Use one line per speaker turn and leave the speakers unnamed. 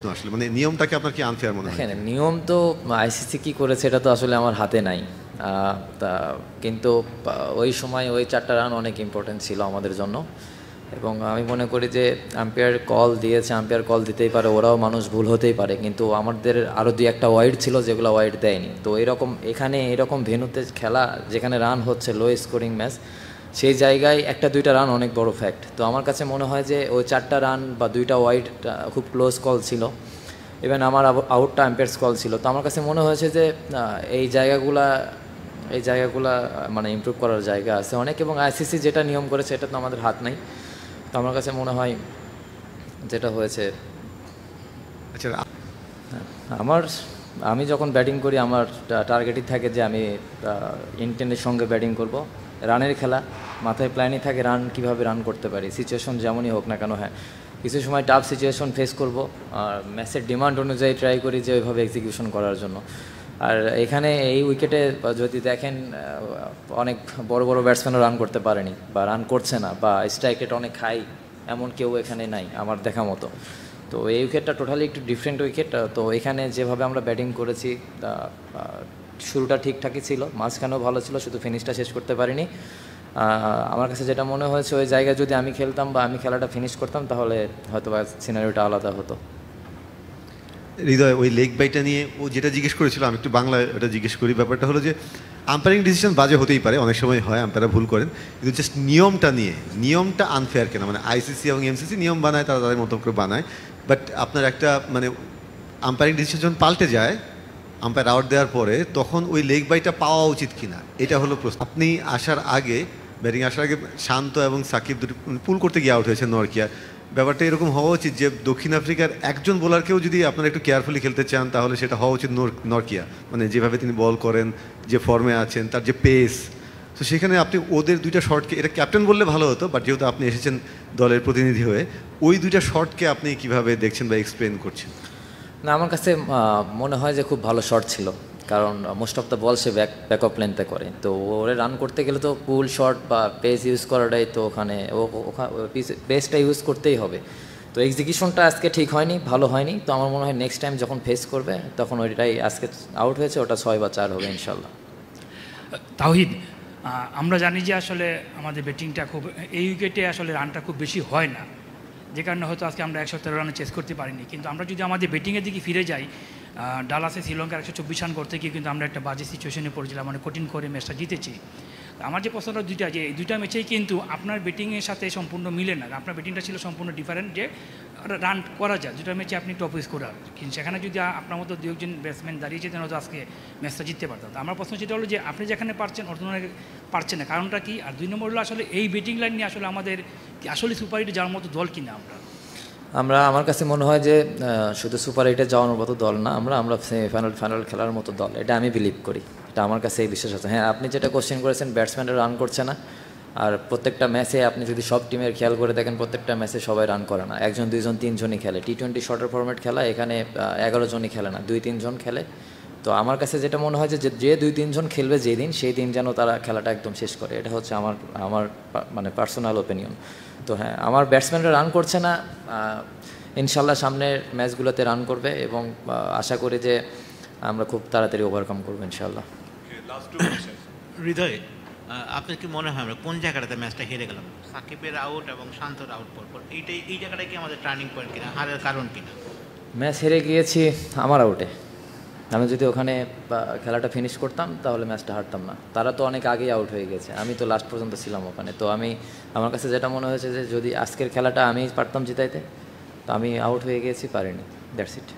আসলে মানে নিয়মটাকে আপনার কি আনফেয়ার মনে হয়?
দেখেন, নিয়ম তো আইসিসি কি করেছে এটা তো আসলে আমার হাতে নাই। তা কিন্তু ওই সময় ওই 4টা রান অনেক ইম্পর্টেন্ট ছিল আমাদের জন্য, এবং আমি মনে করি যে আম্পায়ার কল দিয়েছে, আম্পায়ার কল দিতেই পারে, ওরাও মানুষ, ভুল হতেই পারে, কিন্তু আমাদের আরও 2-1টা ওয়াইড ছিল যেগুলো ওয়াইড দেয়নি। তো এখানে এরকম ভেন্যুতে খেলা যেখানে রান হচ্ছে, লো স্কোরিং ম্যাচ, সেই জায়গায় 1-2টা রান অনেক বড় ফ্যাক্ট। তো আমার কাছে মনে হয় যে ওই 4টা রান বা 2টা ওয়াইড খুব ক্লোজ কল ছিল, ইভেন আমার আউটটা আম্পায়ার্স কল ছিল। তো আমার কাছে মনে হয়েছে যে এই জায়গাগুলা মানে ইমপ্রুভ করার জায়গা আছে অনেক, এবং আইসিসি যেটা নিয়ম করেছে এটা তো আমাদের হাত নাই। তো আমার কাছে মনে হয় যেটা হয়েছে,
আচ্ছা,
আমি যখন ব্যাটিং করি আমার টার্গেটই থাকে যে আমি ইন্টেন্টের সঙ্গে ব্যাটিং করব, রানের খেলা মাথায় প্ল্যানই থাকে, রান কিভাবে রান করতে পারি, সিচুয়েশন যেমনই হোক না কেন। হ্যাঁ, কিছু সময় টাফ সিচুয়েশন ফেস করব, আর ম্যাচের ডিমান্ড অনুযায়ী ট্রাই করি যে ওইভাবে এক্সিকিউশন করার জন্য। আর এখানে এই উইকেটে যদি দেখেন অনেক বড় বড় ব্যাটসম্যানও রান করতে পারেনি বা রান করছে না, বা স্ট্রাইক রেট অনেক হাই, এমন কেউ এখানে নাই আমার দেখা মতো। তো এই উইকেটটা টোটালি একটু ডিফারেন্ট উইকেট। তো এখানে যেভাবে আমরা ব্যাটিং করেছি, শুরুটা ঠিকঠাকই ছিল, মাঝখানেও ভালো ছিল, শুধু ফিনিশটা শেষ করতে পারিনি। আমার কাছে যেটা মনে হয়েছে ওই জায়গায় যদি আমি খেলতাম বা আমি খেলাটা ফিনিশ করতাম তাহলে হয়তো বা সিনারিওটা আলাদা হতো।
হৃদয় ওই লেগ বাইটা নিয়ে ও যেটা জিজ্ঞেস করেছিল, আমি একটু বাংলায় ওটা জিজ্ঞেস করি। ব্যাপারটা হলো যে আম্পায়ারিং ডিসিশন বাজে হতেই পারে, অনেক সময় হয়, আম্পায়াররা ভুল করেন, কিন্তু জাস্ট নিয়মটা নিয়ে, নিয়মটা আনফেয়ার কেন? মানে আইসিসি এবং এমসিসি নিয়ম বানায়, তারা তাদের মতো করে বানায়, বাট আপনার একটা মানে আম্পায়ারিং ডিসিশন যখন পাল্টে যায় আম্পায়ার আউট দেওয়ার পরে, তখন ওই লেগ বাইটা পাওয়া উচিত কিনা, এটা হলো প্রশ্ন। আপনি আসার আগে, ব্যাটিং আসার আগে শান্ত এবং সাকিব দুটো পুল করতে গিয়ে আউট হয়েছে নরকিয়া। ব্যাপারটা এরকম হওয়া উচিত যে দক্ষিণ আফ্রিকার একজন বোলারকেও যদি আপনারা একটু কেয়ারফুলি খেলতে চান তাহলে সেটা হওয়া উচিত নরকিয়া, মানে যেভাবে তিনি বল করেন, যে ফর্মে আছেন, তার যে পেস। তো সেখানে আপনি ওদের 2টা শটকে, এটা ক্যাপ্টেন বললে ভালো হতো, বাট যেহেতু আপনি এসেছেন দলের প্রতিনিধি হয়ে, ওই 2টা শটকে আপনি কিভাবে দেখছেন বা এক্সপ্লেন করছেন?
না, আমার কাছে মনে হয় যে খুব ভালো শট ছিল, কারণ মোস্ট অফ দ্য বল সে ব্যাক অফ লেন্থে করে। তো ওরে রান করতে গেলে তো পুল শট বা পেস ইউজ করাটাই তো ওখানে পেসটা ইউজ করতেই হবে। তো এক্সিকিউশনটা আজকে ঠিক হয়নি, ভালো হয়নি। তো আমার মনে হয় নেক্সট টাইম যখন ফেস করবে তখন ওইটাই, আজকে আউট হয়েছে ওটা 6 বা 4 হবে ইনশাল্লাহ।
তাওহিদ, আমরা জানি যে আসলে আমাদের ব্যাটিংটা খুব, এই উইকেটে আসলে রানটা খুব বেশি হয় না, যে কারণে হয়তো আজকে আমরা 113 রানে চেস করতে পারিনি। কিন্তু আমরা যদি আমাদের ব্যাটিংয়ের দিকে ফিরে যাই, ডালাসে শ্রীলঙ্কার 124 রান করতে গিয়ে কিন্তু আমরা একটা বাজে সিচুয়েশনে পড়েছিলাম, মানে কঠিন করে ম্যাচটা জিতেছি। আমার যে প্রশ্নটা দুইটা, যে এই 2টা ম্যাচেই কিন্তু আপনার ব্যাটিংয়ের সাথে সম্পূর্ণ মিলে না, আপনার ব্যাটিংটা ছিল সম্পূর্ণ ডিফারেন্ট, যে রান করা যায় 2টা ম্যাচে আপনি টপ স্কোরার, কিন্তু সেখানে যদি আপনার মতো 2-1 ব্যাটসম্যান দাঁড়িয়ে যেতেন হয়তো আজকে ম্যাচটা জিততে পারতাম। আমার প্রশ্ন যেটা হলো যে আপনি যেখানে পারছেন অর্থনৈতিক পারছেন না, কারণটা কি? আর 2 নম্বর হলো আসলে এই ব্যাটিং লাইন নিয়ে আসলে আমাদের আসলে সুপার হিটে যাওয়ার মতো দল কিনা
আমার কাছে মনে হয় যে শুধু সুপার এইটে যাওয়ার মতো দল না, আমরা সেমিফাইনাল খেলার মতো দল, এটা আমি বিলিভ করি, এটা আমার কাছে এই বিশ্বাস আছে। হ্যাঁ, আপনি যেটা কোশ্চেন করেছেন, ব্যাটসম্যানরা রান করছে না, আর প্রত্যেকটা ম্যাচে আপনি যদি সব টিমের খেয়াল করে দেখেন প্রত্যেকটা ম্যাচে সবাই রান করে না, 1 জন 2 জন 3 জনই খেলে। টি-20 শর্টার ফরম্যাট খেলা, এখানে 11 জনই খেলে না, 2-3 জন খেলে। তো আমার কাছে যেটা মনে হয় যে 2-3 জন খেলবে যেদিন, সেই দিন যেন তারা খেলাটা একদম শেষ করে, এটা হচ্ছে আমার মানে পার্সোনাল ওপিনিয়ন। তো হ্যাঁ, আমার ব্যাটসম্যানরা রান করছে না, ইনশাল্লাহ সামনের ম্যাচগুলোতে রান করবে, এবং আশা করি যে আমরা খুব তাড়াতাড়ি ওভারকাম করবো ইনশাল্লাহ।
হৃদয়, আপনার কি মনে হয় আমরা কোন জায়গাটাতে ম্যাচটা হেরে গেলাম? সাকিবের আউট এবং শান্তর আউট পর এই জায়গাটা কি আমাদের টার্নিং পয়েন্ট কিনা, হারের কারণ কিনা?
ম্যাচ হেরে গিয়েছি আমার আউটে। আমি যদি ওখানে খেলাটা ফিনিশ করতাম তাহলে ম্যাচটা হারতাম না। তারা তো অনেক আগেই আউট হয়ে গেছে, আমি তো লাস্ট পর্যন্ত ছিলাম ওখানে। তো আমার কাছে যেটা মনে হয়েছে যে যদি আজকের খেলাটা আমি পারতাম জিতাইতে, তো আমি আউট হয়ে গিয়েছি, পারিনি, দ্যাটস ইট।